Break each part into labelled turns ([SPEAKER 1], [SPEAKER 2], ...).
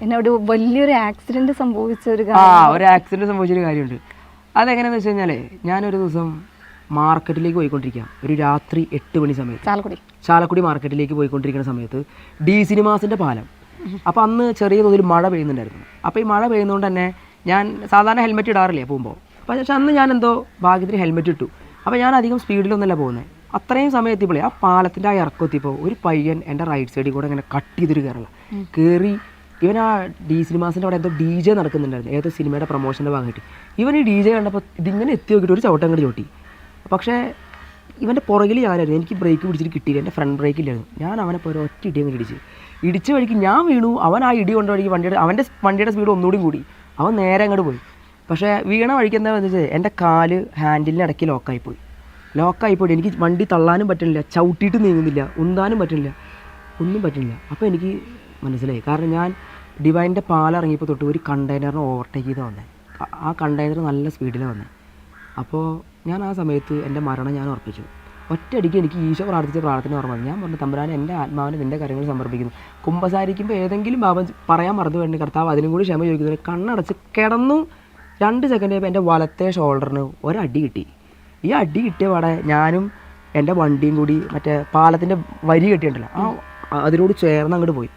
[SPEAKER 1] എന്നോട് വലിയൊരു ആക്സിഡന്റ് സംഭവിച്ച ഒരു
[SPEAKER 2] സംഭവിച്ചൊരു കാര്യമുണ്ട്. അതെങ്ങനെയാന്ന് വെച്ച് കഴിഞ്ഞാൽ ഞാനൊരു ദിവസം മാർക്കറ്റിലേക്ക് പോയിക്കൊണ്ടിരിക്കുക, ഒരു രാത്രി 8 മണി സമയത്ത് ചാലക്കുടി മാർക്കറ്റിലേക്ക് പോയിക്കൊണ്ടിരിക്കുന്ന സമയത്ത് ഡി സിനിമാസിൻ്റെ പാലം. അപ്പോൾ അന്ന് ചെറിയ തോതിൽ മഴ പെയ്യുന്നുണ്ടായിരുന്നു. അപ്പോൾ ഈ മഴ പെയ്യുന്നതുകൊണ്ട് തന്നെ ഞാൻ സാധാരണ ഹെൽമെറ്റ് ഇടാറില്ലേ പോകുമ്പോൾ. പക്ഷേ അന്ന് ഞാൻ എന്തോ ഭാഗ്യത്തിന് ഹെൽമെറ്റ് ഇട്ടു. അപ്പോൾ ഞാൻ അധികം സ്പീഡിലൊന്നുമല്ല പോകുന്നത്. അത്രയും സമയം എത്തിയപ്പോഴേ ആ പാലത്തിൻ്റെ ആ ഇറക്കം എത്തിയപ്പോൾ ഒരു പയ്യൻ എൻ്റെ റൈറ്റ് സൈഡിൽ കൂടെ ഇങ്ങനെ കട്ട് ചെയ്തൊരു കയറി ഇവൻ ആ ഡി സിനിമാസിൻ്റെ അവിടെ എന്തോ DJ നടക്കുന്നുണ്ടായിരുന്നു, ഏതോ സിനിമയുടെ പ്രൊമോഷൻ്റെ ഭാഗമായിട്ട്. ഇവൻ ഈ DJ കണ്ടപ്പോൾ ഇതിങ്ങനെ എത്തി നോക്കിയിട്ട് ഒരു ചവിട്ടം അങ്ങോട്ട് ചോട്ടി. പക്ഷേ ഇവൻ്റെ പുറകിൽ ഞാനായിരുന്നു, എനിക്ക് ബ്രേക്ക് പിടിച്ചിട്ട് കിട്ടിയില്ല, എൻ്റെ ഫ്രണ്ട് ബ്രേക്ക് ഇല്ലായിരുന്നു. ഞാൻ അവനെ ഇപ്പോൾ ഒരു ഒറ്റ ഇടി അങ്ങ് ഇടിച്ച വഴിക്ക് ഞാൻ വീണു. അവൻ ആ ഇടി കൊണ്ട വഴിക്ക് അവൻ്റെ വണ്ടിയുടെ സ്പീഡ് ഒന്നുകൂടി കൂടി, അവൻ നേരെ അങ്ങോട്ട് പോയി. പക്ഷേ വീണ വഴിക്ക് എന്താണെന്ന് വെച്ചാൽ എൻ്റെ കാല് ഹാൻഡിലിന് ഇടയ്ക്ക് ലോക്കായിപ്പോയി. എനിക്ക് വണ്ടി തള്ളാനും പറ്റുന്നില്ല, ചവിട്ടിയിട്ട് നീങ്ങുന്നില്ല, ഉന്താനും പറ്റുന്നില്ല, ഒന്നും പറ്റുന്നില്ല. അപ്പോൾ എനിക്ക് മനസ്സിലായി. കാരണം ഞാൻ ഡിവൈൻ്റെ പാലിറങ്ങിയപ്പോൾ തൊട്ട് ഒരു കണ്ടെയ്നറിനെ ഓവർടേക്ക് ചെയ്ത് വന്നത്. ആ കണ്ടെയ്നർ നല്ല സ്പീഡിലാണ് വന്നത്. അപ്പോൾ ഞാൻ ആ സമയത്ത് എൻ്റെ മരണം ഞാൻ ഉറപ്പിച്ചു. ഒറ്റയടിക്ക് എനിക്ക് ഈശോ പ്രാർത്ഥിച്ച പ്രാർത്ഥന ഓർമ്മ. ഞാൻ പറഞ്ഞു, തമ്പുരാനെ എൻ്റെ ആത്മാവിനെ നിൻ്റെ കാര്യങ്ങൾ സമർപ്പിക്കുന്നു. കുമ്പസാരിക്കുമ്പോൾ ഏതെങ്കിലും ഭാവം പറയാൻ മറന്നു വേണ്ടി കർത്താവ് അതിനും കൂടി ക്ഷമ ചോദിക്കുന്നത്. കണ്ണടച്ച് കിടന്നു 2 സെക്കൻഡ് ആയപ്പോൾ എൻ്റെ വലത്തെ ഷോൾഡറിന് ഒരടി കിട്ടി. ഈ അടി കിട്ടിയ പാടെ ഞാനും എൻ്റെ വണ്ടിയും കൂടി മറ്റേ പാലത്തിൻ്റെ വരി കെട്ടിയിട്ടുണ്ടല്ലോ അതിനോട് ചേർന്ന് പോയി.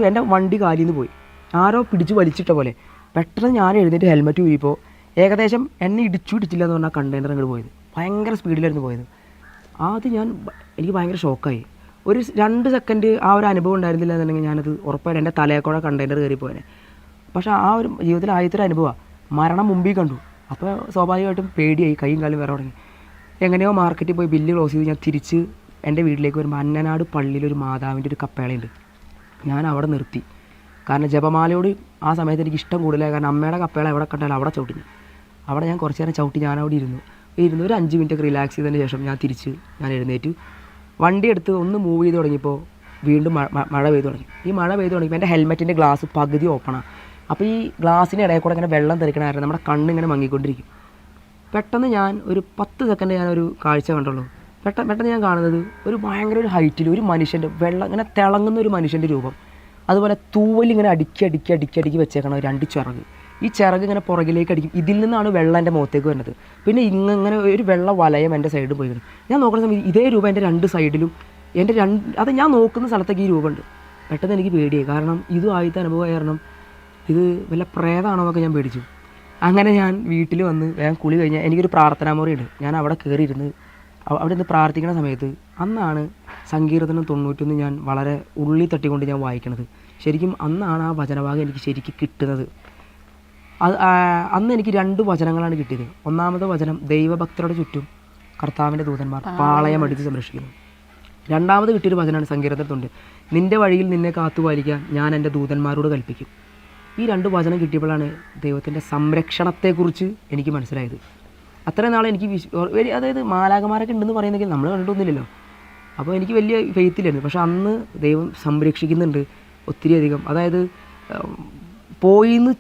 [SPEAKER 2] എൻ്റെ വണ്ടി കാലിൽ നിന്ന് പോയി. ആരോ പിടിച്ച് വലിച്ചിട്ട പോലെ പെട്ടെന്ന് ഞാൻ എഴുന്നേറ്റ് ഹെൽമെറ്റ് ഊരിപ്പോൾ ഏകദേശം എന്നെ ഇടിച്ചില്ല എന്ന് പറഞ്ഞാൽ കണ്ടെയ്നർ അങ്ങോട്ട് പോയത്. ഭയങ്കര സ്പീഡിലായിരുന്നു പോയത്. എനിക്ക് ഭയങ്കര ഷോക്കായി. ഒരു 2 സെക്കൻഡ് ആ ഒരു അനുഭവം ഉണ്ടായിരുന്നില്ല എന്നുണ്ടെങ്കിൽ ഞാനത് ഉറപ്പായിട്ട് എൻ്റെ തലയെക്കൂടെ കണ്ടെയ്നർ കയറിപ്പോയനെ. പക്ഷേ ആ ഒരു ജീവിതത്തിൽ ആദ്യത്തെ ഒരു അനുഭവമാണ്. മരണം മുമ്പിൽ കണ്ടു. അപ്പോൾ സ്വാഭാവികമായിട്ടും പേടിയായി, കൈയും കാലും വേറെ തുടങ്ങി. എങ്ങനെയോ മാർക്കറ്റിൽ പോയി ബില്ല് ക്ലോസ് ചെയ്ത് ഞാൻ തിരിച്ച് എൻ്റെ വീട്ടിലേക്ക് വരുമ്പോൾ അന്നനാട് പള്ളിയിലൊരു മാതാവിൻ്റെ ഒരു കപ്പേളയുണ്ട്. ഞാൻ അവിടെ നിർത്തി. കാരണം ജപമാലയോട് ആ സമയത്ത് എനിക്ക് ഇഷ്ടം കൂടുതലായി. കാരണം അമ്മയുടെ കപ്പേള എവിടെ കണ്ടാലും അവിടെ ചവിട്ടി. അവിടെ ഞാൻ കുറച്ച് നേരം ചവിട്ടി ഞാനവിടെ ഇരുന്നു ഒരു 5 മിനിറ്റ് റിലാക്സ് ചെയ്തതിന് ശേഷം ഞാൻ എഴുന്നേറ്റു വണ്ടി എടുത്ത് ഒന്ന് മൂവ് ചെയ്ത് തുടങ്ങിയപ്പോൾ വീണ്ടും മഴ പെയ്തു തുടങ്ങി. ഈ മഴ പെയ്തു തുടങ്ങിയപ്പോൾ എൻ്റെ ഹെൽമെറ്റിൻ്റെ ഗ്ലാസ് പകുതി ഓപ്പണാണ്. അപ്പോൾ ഈ ഗ്ലാസിൻ്റെ ഇടയിൽ കൂടെ ഇങ്ങനെ വെള്ളം തെറിക്കണ കാരണം നമ്മുടെ കണ്ണിങ്ങനെ മങ്ങിക്കൊണ്ടിരിക്കും. പെട്ടെന്ന് ഞാൻ ഒരു 10 സെക്കൻഡ് ഞാനൊരു കാഴ്ച കണ്ടുള്ളൂ. പെട്ടെന്ന് ഞാൻ കാണുന്നത് ഒരു ഭയങ്കര ഒരു ഹൈറ്റിൽ ഒരു മനുഷ്യൻ്റെ വെള്ളം ഇങ്ങനെ തിളങ്ങുന്ന ഒരു മനുഷ്യൻ്റെ രൂപം. അതുപോലെ തൂവലിങ്ങനെ അടുക്കി വെച്ചേക്കണം 2 ചിറക്. ഈ ചിറക് ഇങ്ങനെ പുറകിലേക്ക് അടിക്കും. ഇതിൽ നിന്നാണ് വെള്ളം എൻ്റെ മുഖത്തേക്ക് വരുന്നത്. പിന്നെ ഇങ്ങനെ ഒരു വെള്ള വലയം എൻ്റെ സൈഡിൽ പോയി. ഞാൻ നോക്കുന്ന സമയത്ത് ഇതേ രൂപം എൻ്റെ 2 സൈഡിലും അത് ഞാൻ നോക്കുന്ന സ്ഥലത്തേക്ക് ഈ രൂപമുണ്ട്. പെട്ടെന്ന് എനിക്ക് പേടിയായി. കാരണം ഇതും ആദ്യത്തെ അനുഭവം കാരണം ഇത് വല്ല പ്രേതമാണോ എന്നൊക്കെ ഞാൻ പേടിച്ചു. അങ്ങനെ ഞാൻ വീട്ടിൽ വന്ന് വേഗം കുളി കഴിഞ്ഞാൽ എനിക്കൊരു പ്രാർത്ഥനാ മുറിയുണ്ട്. ഞാൻ അവിടെ കയറിയിരുന്ന് അവിടെ നിന്ന് പ്രാർത്ഥിക്കുന്ന സമയത്ത് അന്നാണ് സങ്കീർത്തനം 91 ഞാൻ വളരെ ഉള്ളി തട്ടിക്കൊണ്ട് ഞാൻ വായിക്കണത്. ശരിക്കും അന്നാണ് ആ വചനഭാഗം എനിക്ക് ശരിക്കും കിട്ടുന്നത്. അന്ന് എനിക്ക് 2 വചനങ്ങളാണ് കിട്ടിയത്. ഒന്നാമത്തെ വചനം, ദൈവഭക്തരുടെ ചുറ്റും കർത്താവിൻ്റെ ദൂതന്മാർ പാളയമടിച്ച് സംരക്ഷിക്കുന്നു. രണ്ടാമത് കിട്ടിയൊരു വചനമാണ് സങ്കീർത്തനത്തിലുണ്ട്, നിൻ്റെ വഴിയിൽ നിന്നെ കാത്തുപാലിക്കാൻ ഞാൻ എൻ്റെ ദൂതന്മാരോട് കൽപ്പിക്കും. ഈ 2 വചനം കിട്ടിയപ്പോഴാണ് ദൈവത്തിൻ്റെ സംരക്ഷണത്തെക്കുറിച്ച് എനിക്ക് മനസ്സിലായത്. അത്രയും നാളെ എനിക്ക് അതായത് മാലാഖമാരൊക്കെ ഉണ്ടെന്ന് പറയുന്നെങ്കിൽ നമ്മൾ കണ്ടിട്ടൊന്നുമില്ലല്ലോ. അപ്പോൾ എനിക്ക് വലിയ ഫെയ്ത്തില്ലായിരുന്നു. പക്ഷെ അന്ന് ദൈവം സംരക്ഷിക്കുന്നുണ്ട് ഒത്തിരിയധികം. അതായത് പോയിന്ന്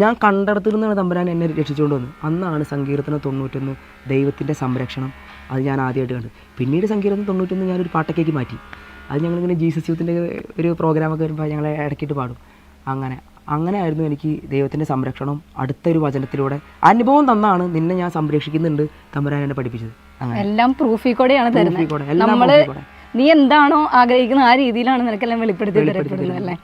[SPEAKER 2] ഞാൻ കണ്ടെടുത്തിൽ നിന്നാണ് തമ്പുരാൻ എന്നെ രക്ഷിച്ചുകൊണ്ട് വന്നത്. അന്നാണ് സങ്കീർത്തനം 91 ദൈവത്തിൻ്റെ സംരക്ഷണം. അത് ഞാൻ ആദ്യമായിട്ട് കണ്ടു. പിന്നീട് സങ്കീർത്തനം 91 ഞാനൊരു പാട്ടൊക്കെ മാറ്റി. അത് ഞങ്ങളിങ്ങനെ ജീസസ് യൂത്തിൻ്റെ ഒരു പ്രോഗ്രാമൊക്കെ വരുമ്പോൾ ഞങ്ങളെ ഇടയ്ക്കിട്ട് പാടും. അങ്ങനെ ആയിരുന്നു എനിക്ക് ദൈവത്തിൻ്റെ സംരക്ഷണം അടുത്തൊരു വചനത്തിലൂടെ അനുഭവം തന്നാണ്. നിന്നെ ഞാൻ സംരക്ഷിക്കുന്നുണ്ട് തമ്പുരാൻ എന്നെ പഠിപ്പിച്ചത്.
[SPEAKER 1] എല്ലാം പ്രൂഫിൽ കൂടെയാണ് തരുന്നത്. നീ എന്താണോ ആഗ്രഹിക്കുന്നത് ആ രീതിയിലാണ് നിനക്കെല്ലാം വെളിപ്പെടുത്തി തരപ്പെടുന്നത് അല്ലേ.